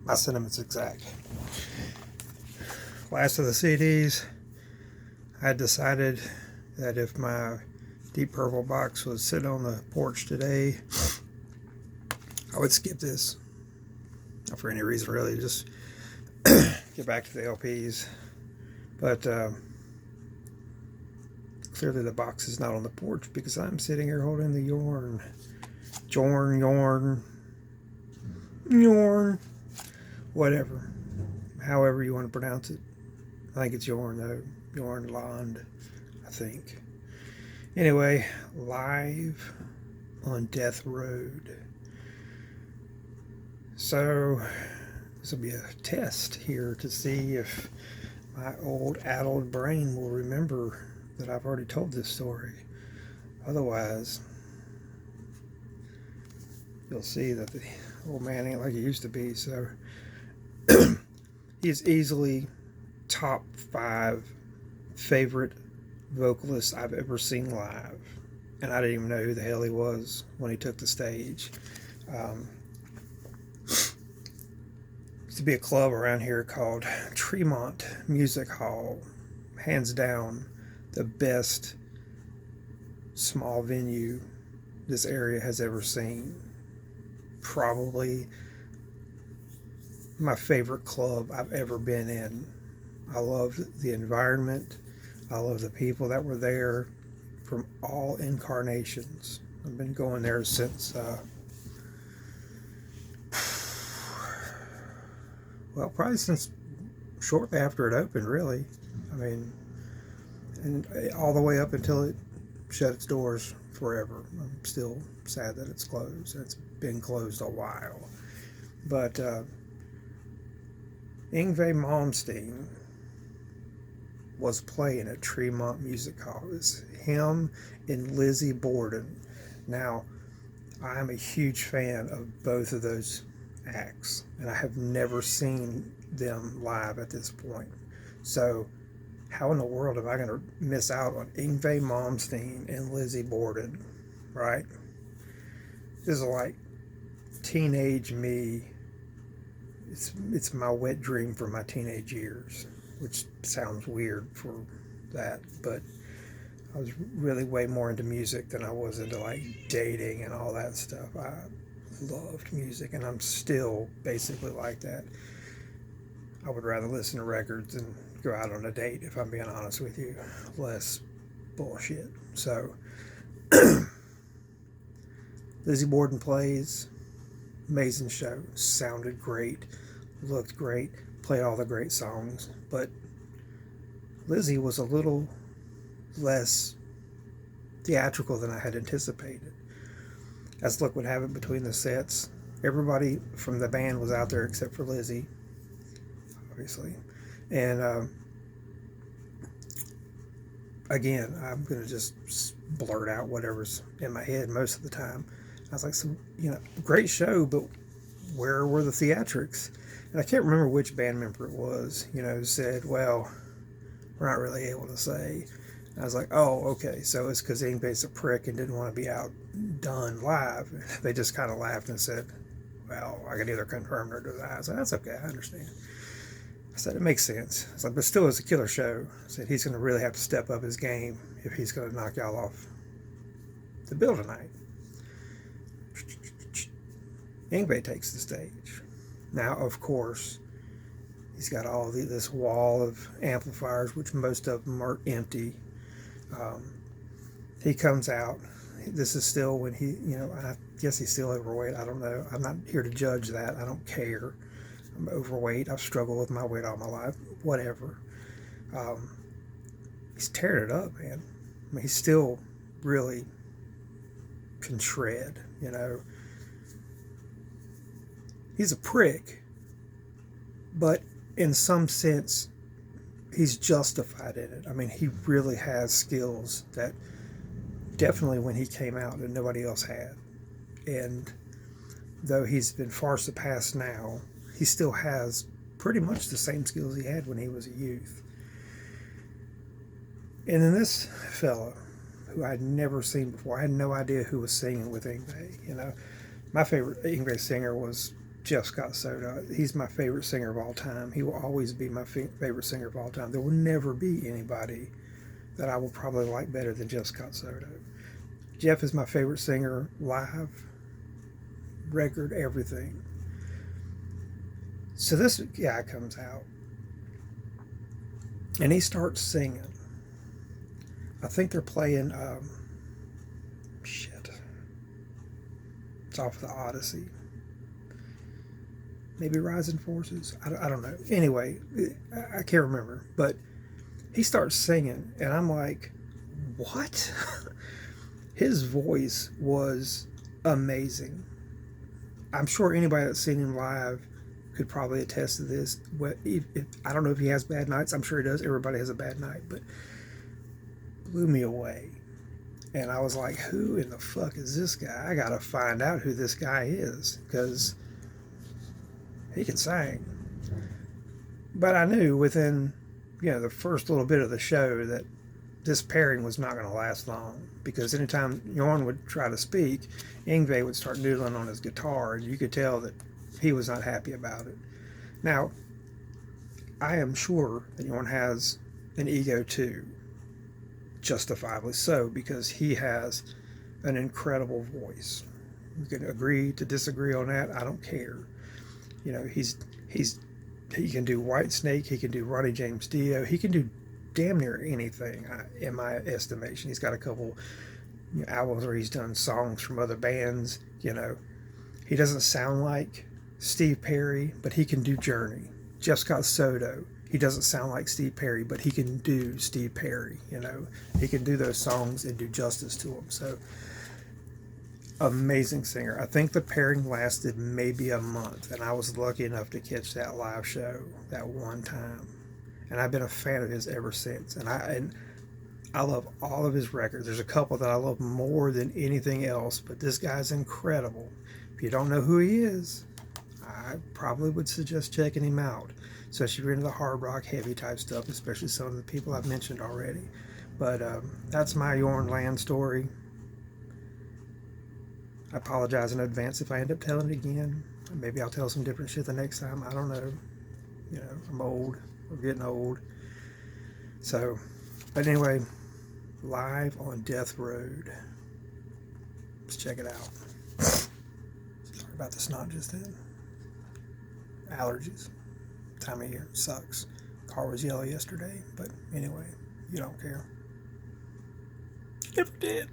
my sentiments exact. Last of the CDs, I decided that if my Deep Purple box was sitting on the porch today, I would skip this. Not for any reason really, just get back to the LPs. But clearly the box is not on the porch because I'm sitting here holding the Jorn. Jorn. Whatever. However you want to pronounce it. I think it's Jorn though. Jorn Land, I think. Anyway, live on Death Road. So this will be a test here to see if my old addled brain will remember that I've already told this story. Otherwise, you'll see that the old man ain't like he used to be. So he's easily top 5 favorite vocalists I've ever seen live, and I didn't even know who the hell he was when he took the stage. Used to be a club around here called Tremont Music Hall. Hands down the best small venue this area has ever seen. Probably my favorite club I've ever been in. I loved the environment. I love the people that were there from all incarnations. I've been going there since, well, probably since shortly after it opened, really. I mean, and all the way up until it shut its doors forever. I'm still sad that it's closed. It's been closed a while. But Yngwie Malmsteen was playing at Tremont Music Hall. It was him and Lizzie Borden. Now, I'm a huge fan of both of those acts, and I have never seen them live at this point. So, how in the world am I going to miss out on Yngwie Malmsteen and Lizzie Borden, right? This is like teenage me. It's my wet dream from my teenage years, which sounds weird for that, but I was really way more into music than I was into like dating and all that stuff. I loved music, and I'm still basically like that. I would rather listen to records and go out on a date, if I'm being honest with you. Less bullshit. So Lizzie Borden plays. Amazing show. Sounded great. Looked great. Played all the great songs. But Lizzie was a little less theatrical than I had anticipated. As luck would have it, between the sets, everybody from the band was out there except for Lizzie, obviously. And again, I'm going to just blurt out whatever's in my head most of the time. I was like, great show, but where were the theatrics? And I can't remember which band member it was, said, well, we're not really able to say. And I was like, oh, okay, so it's because Yngwie's a prick and didn't want to be outdone live. They just kind of laughed and said, well, I can either confirm or deny. I was like, that's okay, I understand. I said, it makes sense. I was like, but still, it's a killer show. I said, he's going to really have to step up his game if he's going to knock y'all off the bill tonight. Yngwie takes the stage. Now, of course, he's got all this wall of amplifiers, which most of them are empty. He comes out. This is still when he, I guess he's still overweight. I don't know. I'm not here to judge that. I don't care. I'm overweight. I've struggled with my weight all my life. Whatever. He's tearing it up, man. I mean, he still really can shred, He's a prick, but in some sense, he's justified in it. I mean, he really has skills that definitely when he came out that nobody else had. And though he's been far surpassed now, he still has pretty much the same skills he had when he was a youth. And then this fella, who I'd never seen before, I had no idea who was singing with Yngwie. My favorite Yngwie singer was Jeff Scott Soto. He's my favorite singer of all time. He will always be my favorite singer of all time. There will never be anybody that I will probably like better than Jeff Scott Soto. Jeff is my favorite singer, live, record, everything. So this guy comes out and he starts singing. I think they're playing, shit. It's off of the Odyssey. Maybe Rising Forces. I don't know. Anyway, I can't remember. But he starts singing, and I'm like, what? His voice was amazing. I'm sure anybody that's seen him live could probably attest to this. I don't know if he has bad nights. I'm sure he does. Everybody has a bad night. But blew me away. And I was like, who in the fuck is this guy? I got to find out who this guy is, because he can sing. But I knew within, the first little bit of the show that this pairing was not going to last long, because anytime Jorn would try to speak, Yngwie would start noodling on his guitar, and you could tell that he was not happy about it. Now, I am sure that Jorn has an ego too, justifiably so, because he has an incredible voice. You can agree to disagree on that. I don't care. He can do Whitesnake. He can do Ronnie James Dio. He can do damn near anything, in my estimation. He's got a couple albums where he's done songs from other bands. He doesn't sound like Steve Perry, but he can do Journey. Jeff Scott Soto, he doesn't sound like Steve Perry, but he can do Steve Perry. He can do those songs and do justice to them. So, amazing singer. I think the pairing lasted maybe a month, and I was lucky enough to catch that live show that one time. And I've been a fan of his ever since. And I love all of his records. There's a couple that I love more than anything else, but this guy's incredible. If you don't know who he is, I probably would suggest checking him out, especially if you're into the hard rock, heavy type stuff, especially some of the people I've mentioned already. But that's my Jorn Land story. I apologize in advance if I end up telling it again. Maybe I'll tell some different shit the next time. I don't know. I'm old. We're getting old. So, but anyway, live on Death Road. Let's check it out. Sorry about the snot just then. Allergies. Time of year. Sucks. Car was yellow yesterday, but anyway, you don't care. Never did.